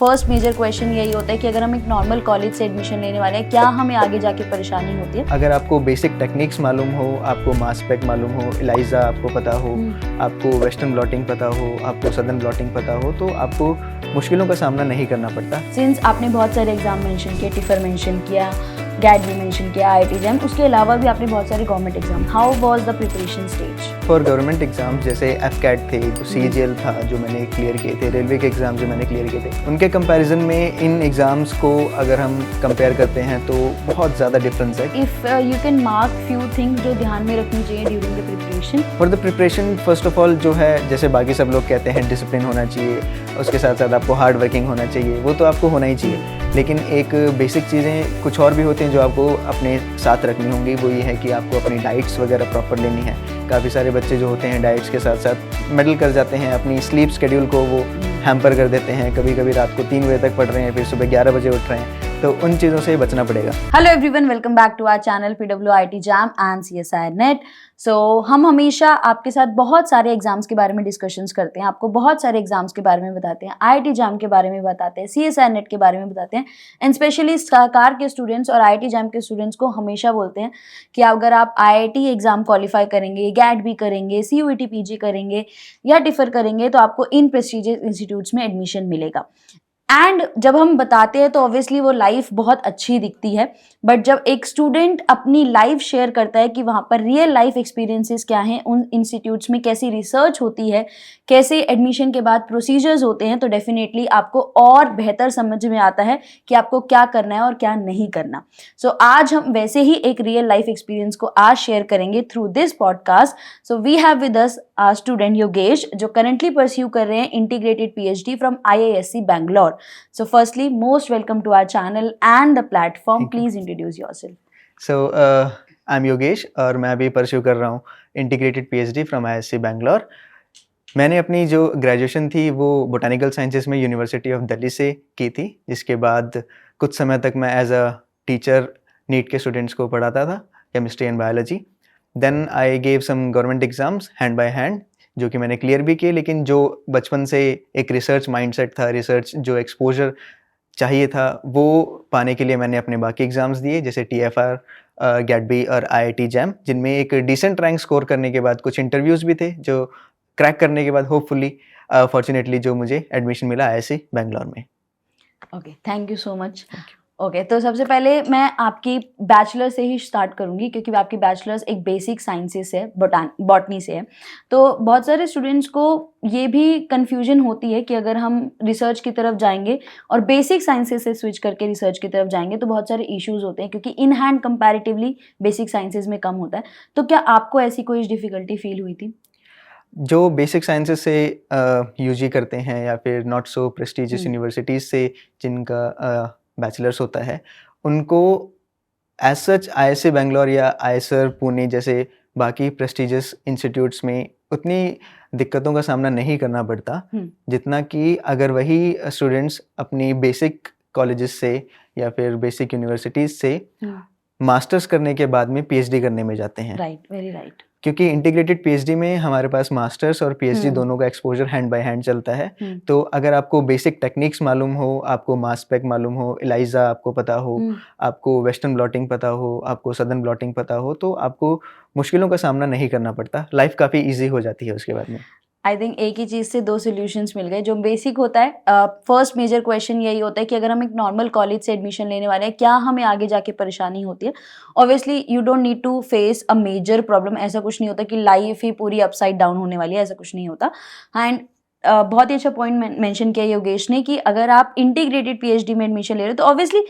First major question यही होता है कि अगर हम एक नॉर्मल कॉलेज से एडमिशन लेने वाले हैं, क्या हमें आगे जाके परेशानी होती है? अगर आपको बेसिक टेक्निक्स मालूम हो, आपको मास स्पेक मालूम हो, एलाइजा आपको पता हो, आपको वेस्टर्न ब्लॉटिंग पता हो, आपको सदर्न ब्लॉटिंग पता हो, तो आपको मुश्किलों का सामना नहीं करना पड़ता। सिंस आपने बहुत सारे एग्जाम मेंशन किए, टिफर मेंशन किया, गैट भी मेंशन किया, IIT जैम, उसके अलावा भी आपने बहुत सारे government exam, how was the preparation stage? For government exam जैसे FCAT थे, तो CGL था जो मैंने क्लियर किए थे, रेलवे के एग्जाम जो मैंने क्लियर किए थे, उनके कंपैरिजन में इन एग्जाम्स को अगर हम कंपेयर करते हैं तो बहुत ज़्यादा डिफरेंस है। If you can mark few things जो ध्यान में रखनी चाहिए during the preparation? For the preparation first of all जो है, जैसे बाकी सब लोग कहते हैं डिसिप्लिन होना चाहिए, उसके साथ साथ आपको हार्ड वर्किंग होना चाहिए, वो तो आपको होना ही चाहिए, लेकिन एक बेसिक चीज़ें कुछ और भी होती हैं जो आपको अपने साथ रखनी होंगी। वो ये है कि आपको अपनी डाइट्स वगैरह प्रॉपर लेनी है। काफ़ी सारे बच्चे जो होते हैं डाइट्स के साथ साथ मेडल कर जाते हैं, अपनी स्लीप शेड्यूल को वो हैम्पर कर देते हैं, कभी कभी रात को 3 बजे तक पढ़ रहे हैं, फिर सुबह 11 बजे उठ रहे हैं, तो उन चीज़ों से बचना पड़ेगा। Hello everyone, welcome back to our channel PWIT JAM and CSIR NET. सो हम हमेशा आपके साथ बहुत सारे एग्जाम्स के बारे में डिस्कशंस करते हैं, आपको बहुत सारे एग्जाम्स के बारे में बताते हैं, IIT जैम के बारे में बताते हैं, CSIR नेट के बारे में बताते हैं, एंड स्पेशली कार के स्टूडेंट्स और IIT जैम के स्टूडेंट्स को हमेशा बोलते हैं कि अगर आप IIT एग्जाम क्वालिफाई करेंगे, गैट भी करेंगे, CUET PG करेंगे या टिफर करेंगे तो आपको इन प्रेस्टिजियस इंस्टीट्यूट्स में एडमिशन मिलेगा। एंड जब हम बताते हैं तो ऑब्वियसली वो लाइफ बहुत अच्छी दिखती है, बट जब एक स्टूडेंट अपनी लाइफ शेयर करता है कि वहाँ पर रियल लाइफ एक्सपीरियंसेस क्या हैं, उन इंस्टीट्यूट्स में कैसी रिसर्च होती है, कैसे एडमिशन के बाद प्रोसीजर्स होते हैं, तो डेफिनेटली आपको और बेहतर समझ में आता है कि आपको क्या करना है और क्या नहीं करना। सो आज हम वैसे ही एक रियल लाइफ एक्सपीरियंस को आज शेयर करेंगे through this podcast. So we have with us student Yogesh, जो करंटली परस्यू कर रहे हैं इंटीग्रेटेड PhD फ्रॉम IISc Bangalore. So firstly, most welcome to our channel and the platform. Please introduce yourself. So I'm Yogesh और मैं अभी परस्यू कर रहा हूँ इंटीग्रेटेड PhD फ्रॉम IISc बैंगलोर। मैंने अपनी जो ग्रेजुएशन थी वो बोटानिकल साइंसेस में यूनिवर्सिटी ऑफ दिल्ली से की थी, जिसके बाद कुछ समय तक मैं एज अ टीचर नीट के स्टूडेंट्स को पढ़ाता था, chemistry and biology. Then I gave some government exams hand by hand, जो कि मैंने क्लियर भी किए, लेकिन जो बचपन से एक रिसर्च माइंडसेट था, रिसर्च जो एक्सपोजर चाहिए था, वो पाने के लिए मैंने अपने बाकी एग्जाम्स दिए, जैसे TFR, गैट बी और IIT जैम, जिनमें एक डिसेंट रैंक स्कोर करने के बाद कुछ इंटरव्यूज़ भी थे जो क्रैक करने के बाद होपफुली फॉर्चुनेटली जो मुझे एडमिशन मिला IISc बैंगलोर में। Okay, thank you so much. Okay, तो सबसे पहले मैं आपकी बैचलर से ही स्टार्ट करूंगी, क्योंकि आपकी बैचलर्स एक बेसिक साइंसेस है, बॉटनी से है। तो बहुत सारे स्टूडेंट्स को ये भी कन्फ्यूजन होती है कि अगर हम रिसर्च की तरफ जाएंगे और बेसिक साइंसेस से स्विच करके रिसर्च की तरफ जाएंगे तो बहुत सारे इश्यूज होते हैं, क्योंकि in hand comparatively basic sciences में कम होता है। तो क्या आपको ऐसी कोई डिफिकल्टी फील हुई थी? जो बेसिक साइंसेस से UG करते हैं या फिर नॉट सो प्रेस्टिजियस यूनिवर्सिटीज़ से जिनका बैचलर्स होता है, उनको एज सच IISc बैंगलोर या IISER पुणे जैसे बाकी प्रेस्टिजियस इंस्टीट्यूट्स में उतनी दिक्कतों का सामना नहीं करना पड़ता, जितना कि अगर वही स्टूडेंट्स अपनी बेसिक कॉलेजेस से या फिर बेसिक यूनिवर्सिटीज़ से मास्टर्स करने के बाद में PhD करने में जाते हैं। Right, very right. क्योंकि इंटीग्रेटेड PhD में हमारे पास मास्टर्स और PhD दोनों का एक्सपोजर हैंड बाय हैंड चलता है। तो अगर आपको बेसिक टेक्निक्स मालूम हो, आपको मास स्पेक मालूम हो, एलाइजा आपको पता हो, आपको वेस्टर्न ब्लॉटिंग पता हो, आपको सदर्न ब्लॉटिंग पता हो, तो आपको मुश्किलों का सामना नहीं करना पड़ता। लाइफ काफ़ी ईजी हो जाती है उसके बाद में। आई थिंक एक ही चीज़ से दो सॉल्यूशंस मिल गए। जो बेसिक होता है, फर्स्ट मेजर क्वेश्चन यही होता है कि अगर हम एक नॉर्मल कॉलेज से एडमिशन लेने वाले हैं, क्या हमें आगे जाके परेशानी होती है? Obviously you don't need to face a major problem. ऐसा कुछ नहीं होता कि लाइफ ही पूरी अपसाइड डाउन होने वाली है, ऐसा कुछ नहीं होता। एंड बहुत ही अच्छा पॉइंट मेंशन किया योगेश ने कि अगर आप इंटीग्रेटेड PhD में एडमिशन ले रहे हो तो ऑब्वियसली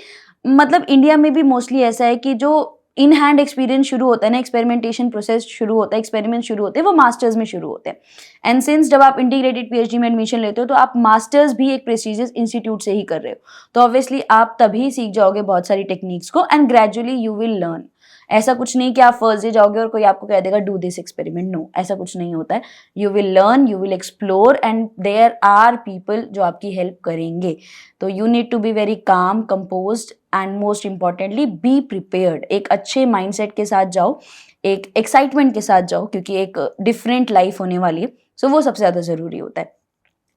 मतलब इंडिया में भी मोस्टली ऐसा है कि जो इन हैंड एक्सपीरियंस शुरू होता है ना, एक्सपेरिमेंटेशन प्रोसेस शुरू होता है, एक्सपेरिमेंट शुरू होते हैं, वो मास्टर्स में शुरू होते हैं। एंड सिंस जब आप इंटीग्रेटेड PhD में एडमिशन लेते हो तो आप मास्टर्स भी एक प्रेस्टिजियस इंस्टीट्यूट से ही कर रहे हो, तो ऑब्वियसली आप तभी सीख जाओगे बहुत सारी टेक्निक्स को, and gradually you will learn. ऐसा कुछ नहीं कि आप फर्स्ट डे जाओगे और कोई आपको कह देगा डू दिस एक्सपेरिमेंट, नो, ऐसा कुछ नहीं होता है। You will learn, you will explore, and there are people जो आपकी हेल्प करेंगे। तो you need to be very calm, composed, and most importantly be prepared. एक अच्छे माइंडसेट के साथ जाओ, एक एक्साइटमेंट के साथ जाओ, क्योंकि एक डिफरेंट लाइफ होने वाली है। सो वो सबसे ज़्यादा ज़रूरी होता है।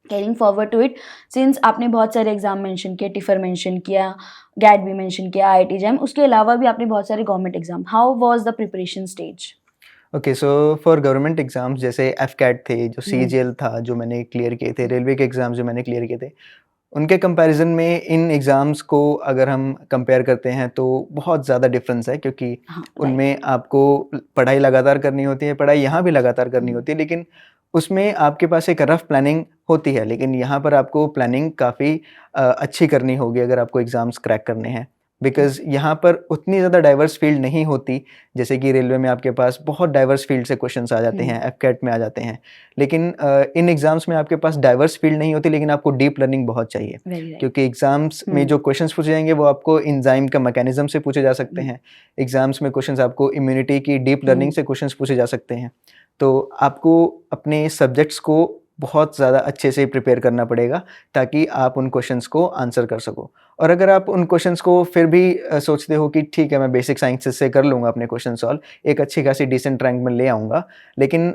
Carrying forward to it, since आपने बहुत सारे एग्जाम मेंशन किए, टिफर मेंशन किया, गैट भी मेंशन किया, आईआईटी जैम, उसके अलावा भी आपने बहुत सारे government exam, how was the preparation stage? Okay, so for government exams जैसे एफकैट थे, जो हम्म, सीजीएल था जो मैंने क्लियर किए थे, रेलवे के एग्जाम्स जो मैंने क्लियर किए थे, उनके कंपैरिजन में इन एग्ज़ाम्स को अगर हम कंपेयर करते हैं तो बहुत ज़्यादा डिफरेंस है, क्योंकि हाँ राइट। उनमें आपको पढ़ाई लगातार करनी होती है, पढ़ाई यहाँ भी लगातार करनी होती है, लेकिन उसमें आपके पास एक रफ़ प्लानिंग होती है, लेकिन यहाँ पर आपको प्लानिंग काफ़ी अच्छी करनी होगी अगर आपको एग्ज़ाम्स क्रैक करने हैं। बिकॉज़ यहाँ पर उतनी ज़्यादा डाइवर्स फ़ील्ड नहीं होती, जैसे कि रेलवे में आपके पास बहुत डाइवर्स फ़ील्ड से क्वेश्चन्स आ जाते हैं, एफकेट में आ जाते हैं। लेकिन इन एग्ज़ाम्स में आपके पास डाइवर्स फ़ील्ड नहीं होती, लेकिन आपको डीप लर्निंग बहुत चाहिए। Very right. क्योंकि एग्ज़ाम्स में जो क्वेश्चंस पूछे जाएँगे वो आपको एंजाइम का मैकेनिज़्म से पूछे जा सकते हैं। एग्ज़ाम्स में क्वेश्चंस आपको इम्यूनिटी की डीप लर्निंग से क्वेश्चंस पूछे जा सकते हैं। तो आपको अपने सब्जेक्ट्स को बहुत ज़्यादा अच्छे से प्रिपेयर करना पड़ेगा, ताकि आप उन क्वेश्चंस को आंसर कर सको। और अगर आप उन क्वेश्चंस को फिर भी सोचते हो कि ठीक है, मैं बेसिक साइंसेस से कर लूँगा अपने क्वेश्चन सॉल्व, एक अच्छी खासी डिसेंट रैंक में ले आऊँगा, लेकिन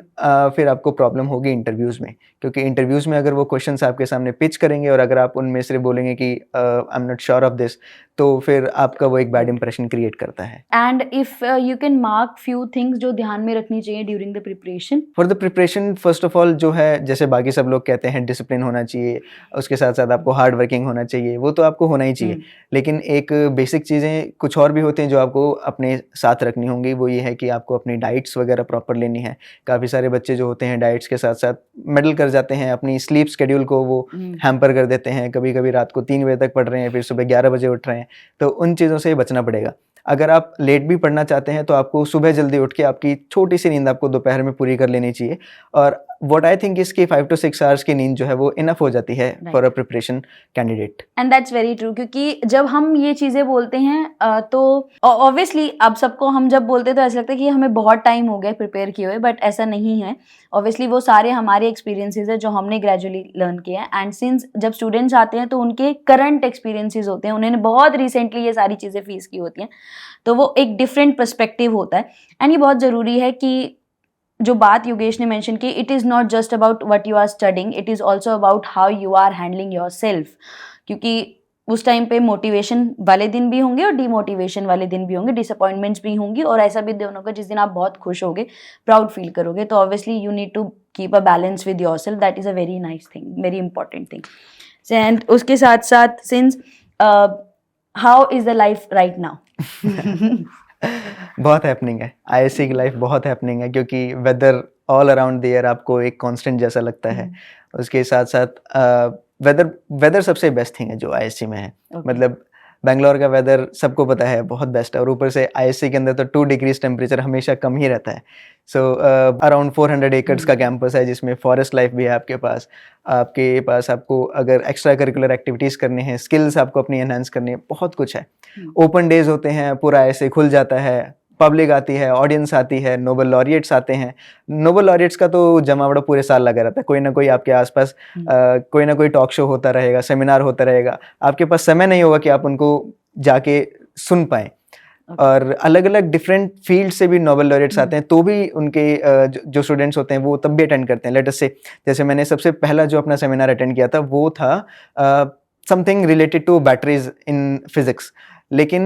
फिर आपको प्रॉब्लम होगी इंटरव्यूज़ में। क्योंकि इंटरव्यूज़ में अगर वो क्वेश्चंस आपके सामने पिच करेंगे और अगर आप उनमें से बोलेंगे कि I am not sure of this, तो फिर आपका वो एक बैड इंप्रेशन क्रिएट करता है। And if you can mark few things जो ध्यान में रखनी चाहिए during the preparation? For the preparation first of all जो है, जैसे बाकी सब लोग कहते हैं डिसिप्लिन होना चाहिए, उसके साथ-साथ आपको हार्ड वर्किंग होना चाहिए, वो तो आपको होना ही चाहिए। लेकिन एक बेसिक चीज़ें कुछ और भी होती हैं जो आपको अपने साथ रखनी होंगी, वो ये है कि आपको अपनी डाइट्स वगैरह प्रॉपर लेनी है। काफ़ी सारे बच्चे जो होते हैं डाइट्स के साथ-साथ मेडल कर जाते हैं, अपनी स्लीप शेड्यूल को वो हैम्पर कर देते हैं। कभी-कभी रात को 3 बजे तक पढ़ रहे हैं, फिर सुबह 11 बजे उठ रहे हैं, तो उन चीज़ों से बचना पड़ेगा। अगर आप लेट भी पढ़ना चाहते हैं तो आपको सुबह जल्दी उठ के आपकी छोटी-सी नींद आपको दोपहर में पूरी कर लेनी चाहिए, और व्हाट आई थिंक इज़ कि 5 टू 6 आवर्स की नींद जो है वो इनफ हो जाती है for a preparation candidate. And that's very true, क्योंकि जब हम ये चीजें बोलते हैं तो ऑब्वियसली अब सबको हम जब बोलते हैं तो ऐसा लगता है कि हमें बहुत टाइम हो गया प्रिपेयर किए हुए, बट ऐसा नहीं है। ऑब्वियसली वो सारे हमारे एक्सपीरियंसेस है जो हमने ग्रेजुअली लर्न किए हैं, एंड सिंस जब स्टूडेंट्स आते हैं तो उनके करंट एक्सपीरियंसेस होते हैं, उन्होंने बहुत रिसेंटली ये सारी चीजें फेस की होती हैं, तो वो एक डिफरेंट पर्सपेक्टिव होता है। एंड ये बहुत ज़रूरी है कि जो बात योगेश ने मेंशन की, it is not just about what you are studying, it is also about how you are handling yourself, क्योंकि उस टाइम पे मोटिवेशन वाले दिन भी होंगे और डिमोटिवेशन वाले दिन भी होंगे, डिसअपॉइंटमेंट्स भी होंगी, और ऐसा भी दिन होगा जिस दिन आप बहुत खुश होगे, प्राउड फील करोगे। तो obviously you need to keep a balance with yourself, that is a very nice thing, very important thing. And उसके साथ साथ since how is the life right now? बहुत हैपनिंग है, आईएससी की लाइफ बहुत happening है, क्योंकि weather all around the year आपको एक कांस्टेंट जैसा लगता है। उसके साथ-साथ वेदर वेदर सबसे बेस्ट थिंग है जो आईएससी में है। मतलब बैंगलोर का वेदर सबको पता है बहुत बेस्ट है, और ऊपर से आईएससी के अंदर तो 2 डिग्रीज़ टेम्परेचर हमेशा कम ही रहता है। सो अराउंड 400 एकड़्स का कैंपस है, जिसमें फॉरेस्ट लाइफ भी है आपके पास। आपके पास आपको अगर एक्स्ट्रा करिकुलर एक्टिविटीज़ करनी है, स्किल्स आपको अपनी एनहांस करनी है, बहुत कुछ है। ओपन डेज़ होते हैं, पूरा ऐसे खुल जाता है, पब्लिक आती है, ऑडियंस आती है, नोबेल लॉरिएट्स आते हैं। नोबेल लॉरिएट्स का तो जमावड़ा पूरे साल लगा रहता है, कोई ना कोई आपके आस-पास कोई ना कोई टॉक शो होता रहेगा, सेमिनार होता रहेगा। आपके पास समय नहीं होगा कि आप उनको जाके सुन पाएँ। और अलग-अलग डिफरेंट फील्ड से भी नोबेल लॉरिएट्स आते हैं, तो भी उनके जो स्टूडेंट्स होते हैं वो तब भी अटेंड करते हैं। लेट अस से, जैसे मैंने सबसे पहला जो अपना सेमिनार अटेंड किया था वो था something related to batteries in physics, लेकिन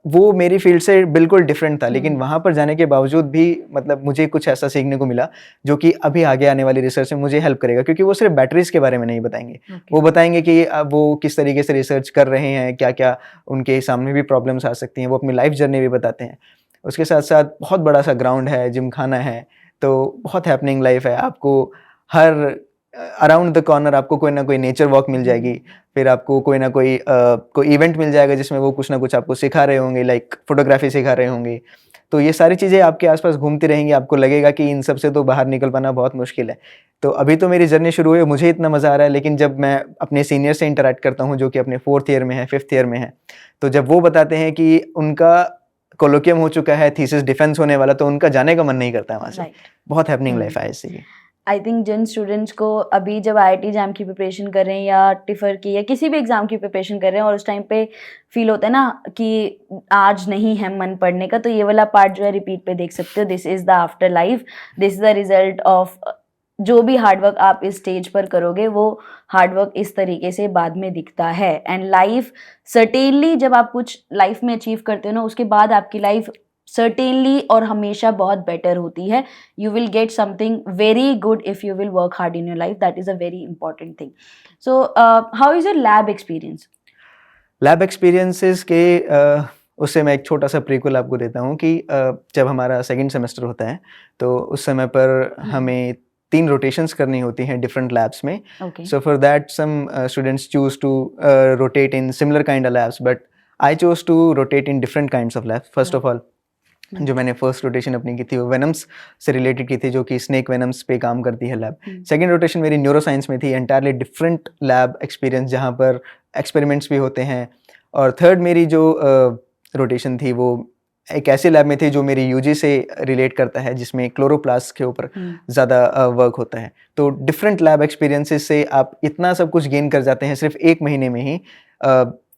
वो मेरी फील्ड से बिल्कुल डिफरेंट था, लेकिन वहाँ पर जाने के बावजूद भी मतलब मुझे कुछ ऐसा सीखने को मिला जो कि अभी आगे आने वाली रिसर्च में मुझे हेल्प करेगा, क्योंकि वो सिर्फ बैटरीज के बारे में नहीं बताएंगे। वो बताएंगे कि वो किस तरीके से रिसर्च कर रहे हैं, क्या क्या उनके सामने भी प्रॉब्लम्स आ सकती हैं, वो अपनी लाइफ जर्नी भी बताते हैं। उसके साथ साथ बहुत बड़ा सा ग्राउंड है, जिम खाना है, तो बहुत हैपनिंग लाइफ है। आपको हर अराउंड द कॉर्नर आपको कोई ना कोई नेचर वॉक मिल जाएगी, फिर आपको कोई ना कोई कोई इवेंट मिल जाएगा जिसमें वो कुछ ना कुछ आपको सिखा रहे होंगे, लाइक फोटोग्राफी सिखा रहे होंगे। तो ये सारी चीज़ें आपके आसपास घूमती रहेंगी, आपको लगेगा कि इन सब से तो बाहर निकल पाना बहुत मुश्किल है। तो अभी तो मेरी जर्नी शुरू हुई है, मुझे इतना मज़ा आ रहा है, लेकिन जब मैं अपने सीनियर से इंटरैक्ट करता हूँ जो कि अपने 4th ईयर में है, 5th ईयर में है, तो जब वो बताते हैं कि उनका कोलोकियम हो चुका है, थीसिस डिफेंस होने वाला, तो उनका जाने का मन नहीं करता है वहाँ से। बहुत हैपनिंग लाइफ है आईएससी की। आई थिंक जिन स्टूडेंट्स को अभी जब आईआईटी एग्जाम की प्रिपरेशन कर रहे हैं या टिफर की या किसी भी एग्जाम की प्रिपरेशन कर रहे हैं और उस टाइम पे फील होता है ना कि आज नहीं है मन पढ़ने का, तो ये वाला पार्ट जो है रिपीट पे देख सकते हो। This is the after life, this is the result of जो भी हार्डवर्क आप इस स्टेज पर करोगे वो हार्डवर्क इस तरीके से बाद में दिखता है। एंड लाइफ सर्टेनली जब आप कुछ लाइफ में अचीव करते हो ना, उसके बाद आपकी लाइफ सर्टेनली और हमेशा बहुत बेटर होती है। You will get something very good if you will work hard in your life, that is a very important thing. So how is your lab experience? Lab experiences के उससे मैं एक छोटा सा प्रीक्वल आपको देता हूँ कि जब हमारा सेकंड सेमेस्टर होता है तो उस समय पर हमें 3 रोटेशंस करनी होती हैं डिफरेंट लैब्स में। Okay. So for that, some students choose to rotate in similar kind of labs, but I chose to rotate in different kinds of labs. First of all, जो मैंने फर्स्ट रोटेशन अपनी की थी वो venoms से related की थी, जो कि स्नेक वेनम्स पे काम करती है लैब। सेकेंड रोटेशन मेरी न्यूरो साइंस में थी, एंटायरली डिफरेंट लैब एक्सपीरियंस जहाँ पर एक्सपेरिमेंट्स भी होते हैं। और थर्ड मेरी जो रोटेशन थी वो एक ऐसे लैब में थी जो मेरी यूजी से रिलेट करता है, जिसमें क्लोरोप्लास्ट के ऊपर ज़्यादा वर्क होता है। तो डिफरेंट लैब एक्सपीरियंसेस से आप इतना सब कुछ गेन कर जाते हैं सिर्फ 1 महीने में ही,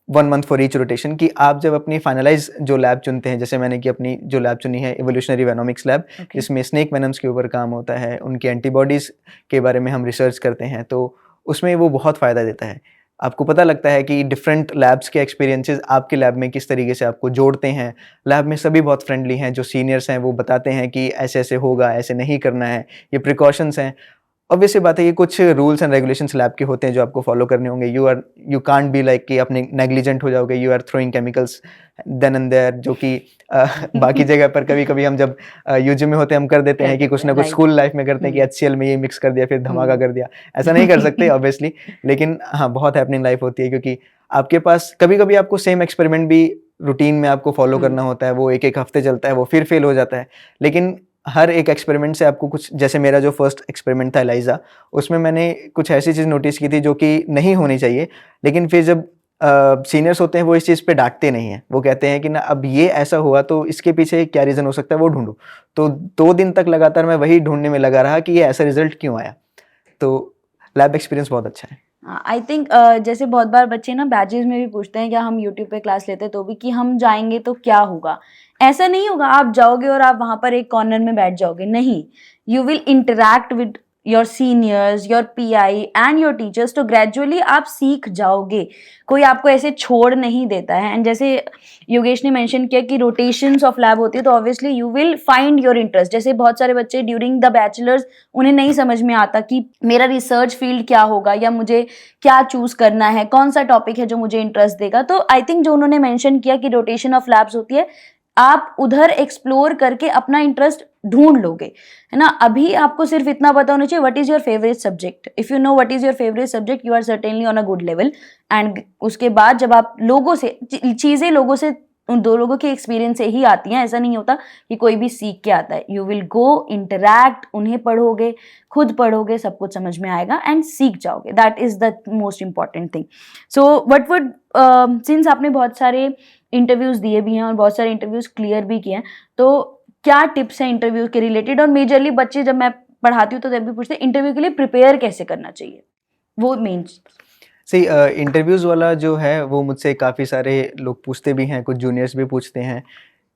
1 मंथ फॉर ईच रोटेशन, कि आप जब अपनी फाइनलाइज जो लैब चुनते हैं, जैसे मैंने कि अपनी जो लैब चुनी है इवोल्यूशनरी वेनोमिक्स लैब, जिसमें स्नेक वेनम्स के ऊपर काम होता है, उनके एंटीबॉडीज़ के बारे में हम रिसर्च करते हैं, तो उसमें वो बहुत फ़ायदा देता है। आपको पता लगता है कि डिफरेंट लैब्स के एक्सपीरियंसेस आपके लैब में किस तरीके से आपको जोड़ते हैं। लैब में सभी बहुत फ्रेंडली हैं, जो सीनियर्स हैं वो बताते हैं कि ऐसे ऐसे होगा, ऐसे नहीं करना है, ये प्रिकॉशंस हैं। ऑब्वियस सी बात है कि कुछ रूल्स एंड रेगुलेशंस लैब के होते हैं जो आपको फॉलो करने होंगे। यू कांट बी लाइक कि अपने नेग्लिजेंट हो जाओगे, you are throwing chemicals then and there, जो कि बाकी जगह पर कभी कभी हम जब यूजी में होते हैं हम कर देते हैं कि कुछ ना कुछ स्कूल लाइफ में करते हैं कि HCl में ये मिक्स कर दिया फिर धमाका कर दिया। ऐसा नहीं कर सकते ऑब्वियसली, लेकिन हाँ बहुत हैपनिंग लाइफ होती है, क्योंकि आपके पास कभी कभी आपको सेम एक्सपेरिमेंट भी रूटीन में आपको फॉलो करना होता है, वो 1-1 हफ्ते चलता है, वो फिर फेल हो जाता है। लेकिन हर एक एक्सपेरिमेंट से आपको कुछ, जैसे मेरा जो फर्स्ट एक्सपेरिमेंट था एलाइजा, उसमें मैंने कुछ ऐसी चीज़ नोटिस की थी जो कि नहीं होनी चाहिए, लेकिन फिर जब सीनियर्स होते हैं वो इस चीज़ पे डांटते नहीं हैं। वो कहते हैं कि ना अब ये ऐसा हुआ तो इसके पीछे क्या रीज़न हो सकता है वो ढूंढो। तो 2 दिन तक लगातार मैं वही ढूंढने में लगा रहा कि ये ऐसा रिजल्ट क्यों आया। तो लैब एक्सपीरियंस बहुत अच्छा है। आई थिंक जैसे बहुत बार बच्चे ना बैचेज में भी पूछते हैं क्या हम यूट्यूब पे क्लास लेते हैं तो भी, कि हम जाएंगे तो क्या होगा। ऐसा नहीं होगा आप जाओगे और आप वहां पर एक कॉर्नर में बैठ जाओगे, नहीं। You will interact with your seniors, your pi and your teachers, तो ग्रेजुअली आप सीख जाओगे। कोई आपको ऐसे छोड़ नहीं देता है। एंड जैसे योगेश ने मेंशन किया कि रोटेशंस ऑफ लैब होती है, तो obviously you will find your interest. जैसे बहुत सारे बच्चे ड्यूरिंग द बैचलर्स उन्हें नहीं समझ में आता कि मेरा रिसर्च फील्ड क्या होगा या मुझे क्या चूज करना है, कौन सा टॉपिक है जो मुझे इंटरेस्ट देगा। तो आई थिंक जो उन्होंने मेंशन किया कि रोटेशन ऑफ लैब्स होती है, आप उधर एक्सप्लोर करके अपना इंटरेस्ट ढूंढ लोगे, है ना। अभी आपको सिर्फ इतना पता होना चाहिए what is your favourite subject. If you know what is your favourite subject, you are certainly on a good level. And उसके बाद जब आप लोगों से चीजें, लोगों से, उन 2 लोगों के एक्सपीरियंस से ही आती हैं। ऐसा नहीं होता कि कोई भी सीख के आता है। यू विल गो इंटरैक्ट, उन्हें पढ़ोगे, खुद पढ़ोगे, सब कुछ समझ में आएगा एंड सीख जाओगे। That is the most important thing. So what would, since आपने बहुत सारे इंटरव्यूज दिए भी हैं और बहुत सारे इंटरव्यूज क्लियर भी किए हैं, तो क्या टिप्स हैं इंटरव्यू के रिलेटेड? और मेजरली बच्चे जब मैं पढ़ाती हूँ तो तब भी पूछते हैं इंटरव्यू के लिए प्रिपेयर कैसे करना चाहिए, वो मेन। सही, इंटरव्यूज़ वाला जो है वो मुझसे काफ़ी सारे लोग पूछते भी हैं, कुछ जूनियर्स भी पूछते हैं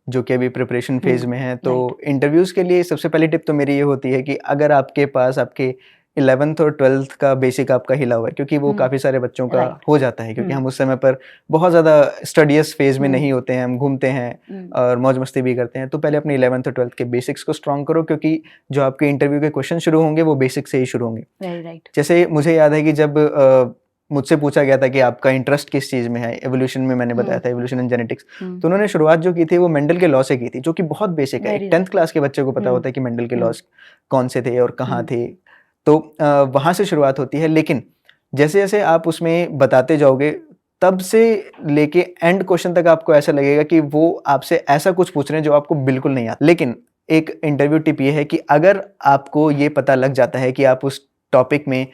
जो कि अभी प्रिपरेशन फेज़ में हैं। तो इंटरव्यूज़ के लिए सबसे पहली टिप तो मेरी ये होती है कि अगर आपके पास आपके 11th और 12th का बेसिक आपका हिला हुआ है, क्योंकि वो काफ़ी सारे बच्चों का हो जाता है, क्योंकि हम उस समय पर बहुत ज़्यादा स्टडियस फेज़ में नहीं होते हैं, हम घूमते हैं और मौज मस्ती भी करते हैं। तो पहले अपने 11th और 12th के बेसिक्स को स्ट्रॉन्ग करो, क्योंकि जो आपके इंटरव्यू के क्वेश्चन शुरू होंगे वो बेसिक से ही शुरू होंगे। जैसे मुझे याद है कि जब मुझसे पूछा गया था कि आपका इंटरेस्ट किस चीज़ में है, एवोल्यूशन में मैंने बताया था, एवोल्यूशन एंड जेनेटिक्स, तो उन्होंने शुरुआत जो की थी वो मेंडल के लॉ से की थी, जो कि बहुत बेसिक है। 10th क्लास के बच्चे को पता होता है कि मेंडल के लॉज कौन से थे और कहाँ थे। तो वहाँ से शुरुआत होती है, लेकिन जैसे जैसे आप उसमें बताते जाओगे तब से लेके एंड क्वेश्चन तक आपको ऐसा लगेगा कि वो आपसे ऐसा कुछ पूछ रहे हैं जो आपको बिल्कुल नहीं आता। लेकिन एक इंटरव्यू टिप ये है कि अगर आपको ये पता लग जाता है कि आप उस टॉपिक में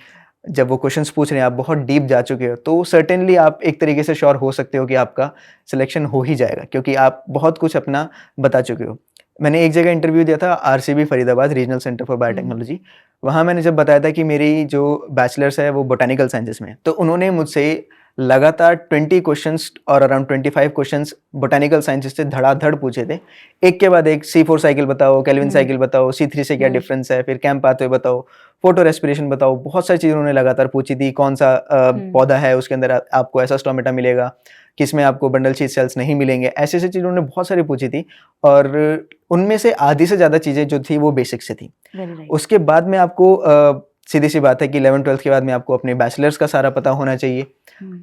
जब वो क्वेश्चंस पूछ रहे हैं आप बहुत डीप जा चुके हो, तो सर्टेनली आप एक तरीके से श्योर हो सकते हो कि आपका सिलेक्शन हो ही जाएगा, क्योंकि आप बहुत कुछ अपना बता चुके हो। मैंने एक जगह इंटरव्यू दिया था, RCB Faridabad, regional centre for biotechnology. वहाँ मैंने जब बताया था कि मेरी जो बैचलर्स है वो बोटेनिकल साइंसेस में है, तो उन्होंने मुझसे लगातार 20 क्वेश्चंस और अराउंड 25 क्वेश्चंस बोटेनिकल साइंसेस से धड़ाधड़ पूछे थे। एक के बाद एक C4 साइकिल बताओ, केल्विन हम्म। साइकिल बताओ, C3 से क्या हम्म। डिफरेंस है, फिर कैम्प पाथवे बताओ, फोटो रेस्पिरेशन बताओ, बहुत सारी चीज़ उन्होंने लगातार पूछी थी। कौन सा पौधा है उसके अंदर आपको ऐसा स्टोमेटा मिलेगा, किसमें आपको बंडल शीथ सेल्स नहीं मिलेंगे, ऐसे ऐसी चीज़ उन्होंने बहुत सारी पूछी थी और उनमें से आधी से ज़्यादा चीज़ें जो थी वो बेसिक से थी। Very right. उसके बाद में आपको सीधी सी बात है कि 11th-12th के बाद में आपको अपने बैचलर्स का सारा पता होना चाहिए।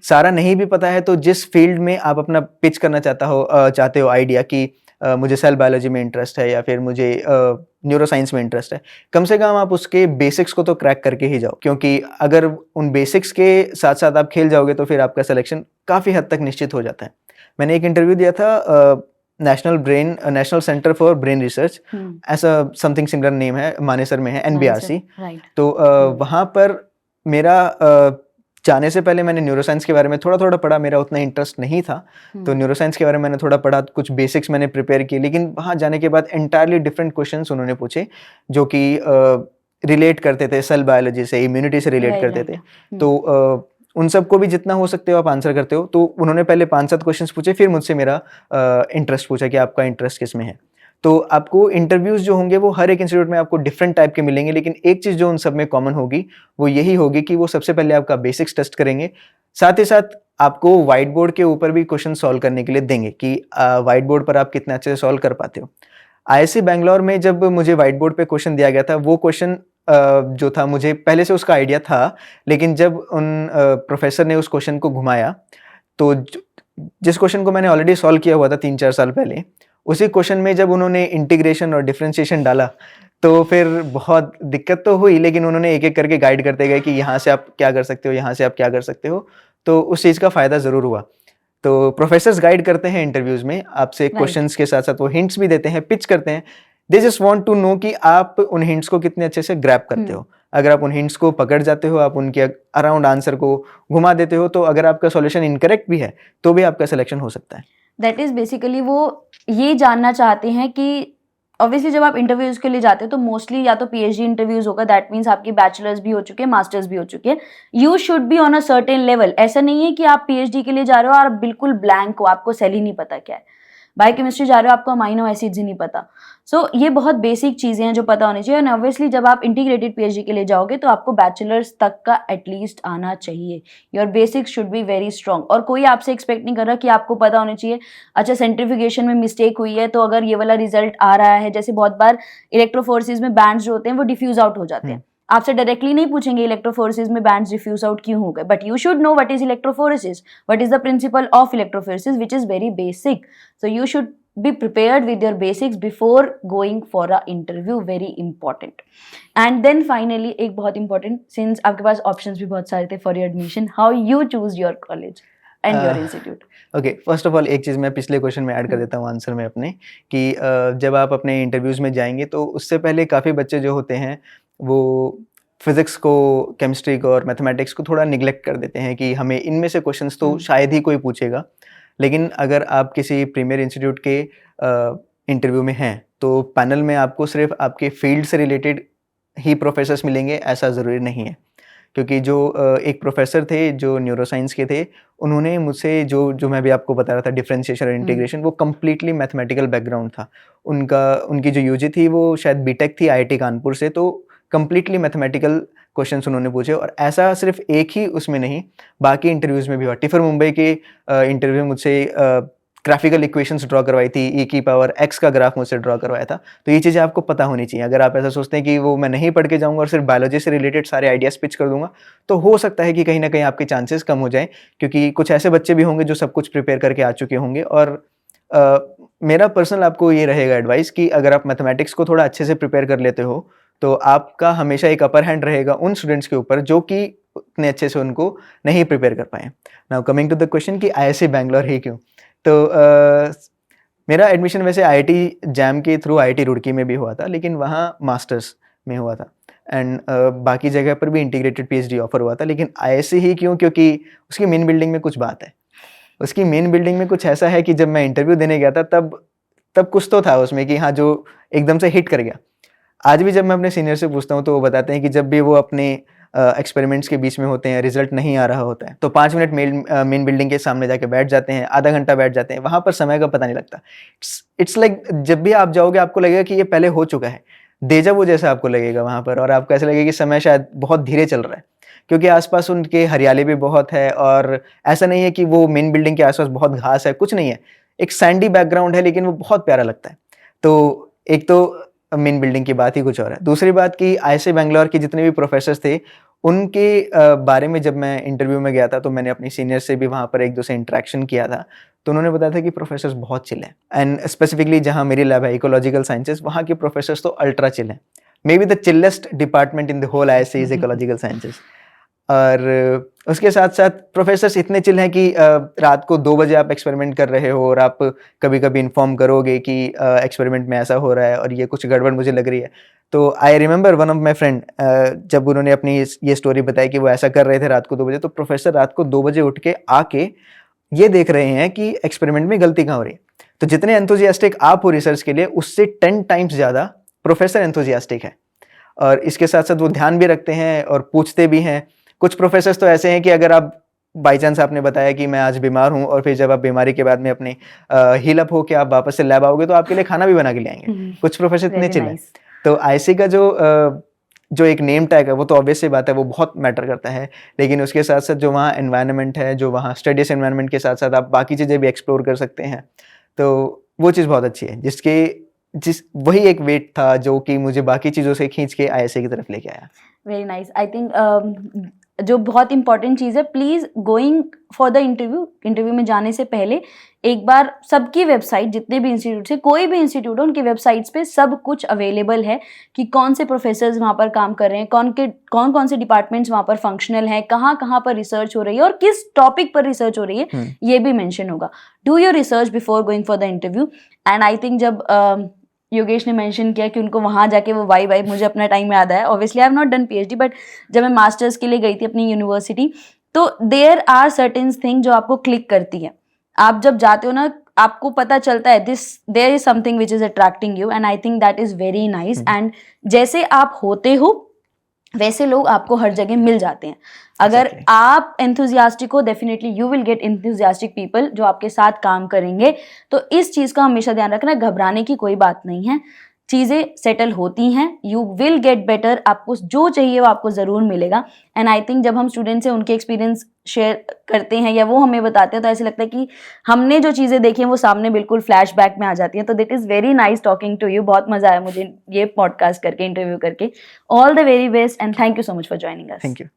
सारा नहीं भी पता है तो जिस फील्ड में आप अपना पिच करना चाहते हो आइडिया कि मुझे सेल बायोलॉजी में इंटरेस्ट है या फिर मुझे न्यूरो साइंस में इंटरेस्ट है, कम से कम आप उसके बेसिक्स को तो क्रैक करके ही जाओ, क्योंकि अगर उन बेसिक्स के साथ साथ आप खेल जाओगे तो फिर आपका सिलेक्शन काफ़ी हद तक निश्चित हो जाता है। मैंने एक इंटरव्यू दिया था national centre for brain research, ऐसा समथिंग सिमिलर नेम है, मानेसर में है, NBRC। तो वहाँ पर मेरा जाने से पहले मैंने न्यूरोसाइंस के बारे में थोड़ा थोड़ा पढ़ा, मेरा उतना इंटरेस्ट नहीं था तो न्यूरोसाइंस के बारे में मैंने थोड़ा पढ़ा, कुछ बेसिक्स मैंने प्रिपेयर किए, लेकिन वहाँ जाने के बाद एंटायरली डिफरेंट क्वेश्चंस उन्होंने पूछे जो कि रिलेट करते थे सेल बायोलॉजी से, इम्यूनिटी से रिलेट करते थे। तो उन सबको भी जितना हो सकते हो आप आंसर करते हो। तो उन्होंने पहले 5-7 क्वेश्चंस पूछे, फिर मुझसे मेरा इंटरेस्ट पूछा कि आपका इंटरेस्ट किस में है। तो आपको इंटरव्यूज जो होंगे वो हर एक इंस्टीट्यूट में आपको डिफरेंट टाइप के मिलेंगे, लेकिन एक चीज़ जो उन सब में कॉमन होगी वो यही होगी कि वो सबसे पहले आपका बेसिक्स टेस्ट करेंगे, साथ ही साथ आपको व्हाइट बोर्ड के ऊपर भी क्वेश्चन सॉल्व करने के लिए देंगे कि व्हाइट बोर्ड पर आप कितने अच्छे से सॉल्व कर पाते हो। IISc बैंगलोर में जब मुझे व्हाइट बोर्ड पे क्वेश्चन दिया गया था, वो क्वेश्चन जो था मुझे पहले से उसका आइडिया था, लेकिन जब उन प्रोफेसर ने उस क्वेश्चन को घुमाया तो जिस क्वेश्चन को मैंने ऑलरेडी सॉल्व किया हुआ था 3-4 साल पहले, उसी क्वेश्चन में जब उन्होंने इंटीग्रेशन और डिफरेंशिएशन डाला तो फिर बहुत दिक्कत तो हुई, लेकिन उन्होंने एक एक करके गाइड करते गए कि यहाँ से आप क्या कर सकते हो, यहाँ से आप क्या कर सकते हो, तो उस चीज़ का फ़ायदा ज़रूर हुआ। तो प्रोफेसर्स गाइड करते हैं इंटरव्यूज़ में, आपसे क्वेश्चंस के साथ साथ वो हिंट्स भी देते हैं, पिच करते हैं। They just want to know कि आप उन हिंट्स को कितने अच्छे से ग्रैब करते हो। अगर आप उन हिंट्स को पकड़ जाते हो, आप उनके अराउंड आंसर को घुमा देते हो, तो अगर आपका सॉल्यूशन इनकरेक्ट भी है तो भी आपका सिलेक्शन हो सकता है। दैट इज बेसिकली वो ये जानना चाहते हैं कि ऑब्वियसली जब आप इंटरव्यूज के लिए जाते हो तो मोस्टली या तो PhD इंटरव्यूज होगा, दैट मीन्स आपकी बैचलर्स भी हो चुके हैं, मास्टर्स भी हो चुके हैं। You should be on a certain level. ऐसा नहीं है कि आप PhD के लिए जा रहे हो और बिल्कुल ब्लैंक हो, आपको सेल ही नहीं पता क्या है। बायोकेमिस्ट्री जा रहे हो, आपको अमाइनो एसिड्स ही नहीं पता। सो ये बहुत बेसिक चीज़ें हैं जो पता होनी चाहिए। एंड ऑब्वियसली जब आप इंटीग्रेटेड PhD के लिए जाओगे तो आपको बैचलर्स तक का एटलीस्ट आना चाहिए। Your basics should be very strong. और कोई आपसे एक्सपेक्ट नहीं कर रहा कि आपको पता होना चाहिए अच्छा सेंट्रीफ्यूगेशन में मिस्टेक हुई है तो अगर ये वाला रिजल्ट आ रहा है, जैसे बहुत बार इलेक्ट्रोफोर्सिस में बैंड्स जो होते हैं वो डिफ्यूज आउट हो जाते हैं। आपसे डायरेक्टली नहीं पूछेंगे इलेक्ट्रोफोरेसिस में बैंड्स डिफ्यूज आउट क्यों हो गए, but you should know what is electrophoresis, what is the principle of electrophoresis, which is very basic. So you should be prepared with your basics before going for a interview, very important. And then finally एक बहुत important, since आपके पास options भी बहुत सारे थे for your admission, how you choose your college and your institute. Okay, first of all एक चीज़ मैं पिछले क्वेश्चन में ऐड कर देता हूँ आंसर में अपने कि जब आप अपने इंटरव्यूज़ में जाएंगे तो उससे पहले काफ़ी बच्चे जो होते हैं वो फिज़िक्स को, केमिस्ट्री को और मैथमेटिक्स को थोड़ा निगलेक्ट कर देते हैं कि हमें इनमें से क्वेश्चंस तो शायद ही कोई पूछेगा। लेकिन अगर आप किसी प्रीमियर इंस्टीट्यूट के इंटरव्यू में हैं तो पैनल में आपको सिर्फ आपके फील्ड से रिलेटेड ही प्रोफेसर्स मिलेंगे, ऐसा ज़रूरी नहीं है। क्योंकि जो एक प्रोफेसर थे जो न्यूरोसाइंस के थे, उन्होंने मुझसे जो मैं भी आपको बता रहा था डिफरेंशिएशन और इंटीग्रेशन, वो कम्प्लीटली मैथमेटिकल बैकग्राउंड था उनकी जो यूजी थी वो शायद बीटेक थी IIT कानपुर से, तो कम्प्लीटली मैथमेटिकल क्वेश्चंस उन्होंने पूछे। और ऐसा सिर्फ एक ही उसमें नहीं, बाकी इंटरव्यूज़ में भी हुआ। टिफर मुंबई के इंटरव्यू में मुझसे ग्राफिकल इक्वेशंस ड्रॉ करवाई थी, e⁻x का ग्राफ मुझसे ड्रॉ करवाया था। तो ये चीज़ें आपको पता होनी चाहिए। अगर आप ऐसा सोचते हैं कि वो मैं नहीं पढ़ के जाऊँगा और सिर्फ बायोलॉजी से रिलेटेड सारे आइडियाज़ पिच कर दूँगा, तो हो सकता है कि कहीं ना कहीं आपके चांसेस कम हो जाएँ, क्योंकि कुछ ऐसे बच्चे भी होंगे जो सब कुछ प्रिपेयर करके आ चुके होंगे। और मेरा पर्सनल आपको ये रहेगा एडवाइस कि अगर आप मैथमेटिक्स को थोड़ा अच्छे से प्रिपेयर कर लेते हो तो आपका हमेशा एक अपर हैंड रहेगा उन स्टूडेंट्स के ऊपर जो कि उतने अच्छे से उनको नहीं प्रिपेयर कर पाए। Now coming to the question कि IISc बैंगलोर ही क्यों, तो मेरा एडमिशन वैसे IIT जैम के थ्रू IIT रुड़की में भी हुआ था, लेकिन वहाँ मास्टर्स में हुआ था। एंड बाकी जगह पर भी इंटीग्रेटेड PhD ऑफर हुआ था, लेकिन IISc ही क्यों, क्योंकि उसकी मेन बिल्डिंग में कुछ बात है। उसकी मेन बिल्डिंग में कुछ ऐसा है कि जब मैं इंटरव्यू देने गया था तब कुछ तो था उसमें कि हाँ, जो एकदम से हिट कर गया। आज भी जब मैं अपने सीनियर से पूछता हूँ तो वो बताते हैं कि जब भी वो अपने एक्सपेरिमेंट्स के बीच में होते हैं, रिजल्ट नहीं आ रहा होता है, तो 5 मिनट मेन बिल्डिंग के सामने जाके बैठ जाते हैं, आधा घंटा बैठ जाते हैं, वहाँ पर समय का पता नहीं लगता। इट्स लाइक जब भी आप जाओगे आपको लगेगा कि ये पहले हो चुका है, डेजा वू जैसा आपको लगेगा वहाँ पर, और आपको ऐसा लगेगा कि समय शायद बहुत धीरे चल रहा है, क्योंकि आसपास उनके हरियाली भी बहुत है, और ऐसा नहीं है कि वो मेन बिल्डिंग के आसपास बहुत घास है, कुछ नहीं है, एक सैंडी बैकग्राउंड है, लेकिन वो बहुत प्यारा लगता है। तो एक तो मेन बिल्डिंग की बात ही कुछ और है। दूसरी बात कि आईएससी बैंगलोर के जितने भी प्रोफेसर्स थे, उनके बारे में जब मैं इंटरव्यू में गया था, तो मैंने अपनी सीनियर से भी वहाँ पर एक-दो से इंटरेक्शन किया था, तो उन्होंने बताया था कि प्रोफेसर्स बहुत चिल हैं, एंड स्पेसिफिकली जहाँ मेरी लैब है इकोलॉजिकल साइंसेस, वहाँ के प्रोफेसर्स तो अल्ट्रा चिल हैं। May be the chillest department in the whole IISc is ecological sciences. और उसके साथ-साथ प्रोफेसर्स इतने चिल हैं कि रात को 2 बजे आप एक्सपेरिमेंट कर रहे हो और आप कभी-कभी इन्फॉर्म करोगे कि एक्सपेरिमेंट में ऐसा हो रहा है और ये कुछ गड़बड़ मुझे लग रही है। तो I remember one of my friend, जब उन्होंने अपनी ये स्टोरी बताई कि वो ऐसा कर रहे थे रात को 2 बजे, तो प्रोफेसर रात को 2 बजे उठ के आके ये देख रहे हैं कि एक्सपेरिमेंट में गलती कहाँ हो रही है। तो जितने एंथुसियास्टिक आप हो रिसर्च के लिए, उससे 10 टाइम्स ज़्यादा प्रोफेसर एंथुसियास्टिक है। और इसके साथ-साथ वो ध्यान भी रखते हैं और पूछते भी हैं। कुछ प्रोफेसर्स तो ऐसे हैं कि अगर आप बाय चांस आपने बताया कि मैं आज बीमार हूँ, और फिर जब आप बीमारी के बाद में अपनी हील अप होके आप वापस से लैब आओगे, तो आपके लिए खाना भी बना के ले आएँगे। कुछ प्रोफेसर इतने वेरी चिल हैं। नाइस। तो आईएससी का जो एक नेम टैग है, वो तो ऑब्वियस सी बात है, वो बहुत मैटर करता है। लेकिन उसके साथ-साथ जो वहाँ एनवायरनमेंट है, जो वहाँ स्टडीज़ एनवायरनमेंट के साथ-साथ आप बाकी चीज़ें भी एक्सप्लोर कर सकते हैं। तो वो चीज़ बहुत अच्छी है, वही एक वेट था जो कि मुझे बाकी चीज़ों से खींच के आईएससी की तरफ लेके आया। Very nice. आई थिंक जो बहुत इंपॉर्टेंट चीज़ है, please going for the interview में जाने से पहले एक बार सबकी वेबसाइट, जितने भी इंस्टीट्यूट है, कोई भी इंस्टीट्यूट हो, उनकी वेबसाइट्स पे सब कुछ अवेलेबल है कि कौन से प्रोफेसर्स वहाँ पर काम कर रहे हैं, कौन कौन से डिपार्टमेंट्स वहाँ पर फंक्शनल हैं, कहाँ कहाँ पर रिसर्च हो रही है और किस टॉपिक पर रिसर्च हो रही है, ये भी मेंशन होगा। Do your research before going for the interview. And I think जब योगेश ने मेंशन किया कि उनको वहाँ जाके वो वाइब, मुझे अपना टाइम याद आया। Obviously I have not done PhD, but जब मैं मास्टर्स के लिए गई थी अपनी यूनिवर्सिटी, तो देयर आर सर्टेन थिंग जो आपको क्लिक करती है। आप जब जाते हो ना, आपको पता चलता है there is something which is attracting you, and I think that is very nice. And जैसे आप होते हो वैसे लोग आपको हर जगह मिल जाते हैं। अगर आप एंथुजियास्टिक हो, definitely you will get enthusiastic people जो आपके साथ काम करेंगे। तो इस चीज़ का हमेशा ध्यान रखना, घबराने की कोई बात नहीं है, चीज़ें सेटल होती हैं, यू विल गेट बेटर, आपको जो चाहिए वो आपको ज़रूर मिलेगा। एंड आई थिंक जब हम स्टूडेंट से उनके एक्सपीरियंस शेयर करते हैं या वो हमें बताते हैं, तो ऐसे लगता है कि हमने जो चीज़ें देखी हैं वो सामने बिल्कुल फ्लैशबैक में आ जाती हैं। तो that is very nice talking to you. बहुत मज़ा आया मुझे ये पॉडकास्ट करके, इंटरव्यू करके। All the very best and thank you so much for joining us. Thank you.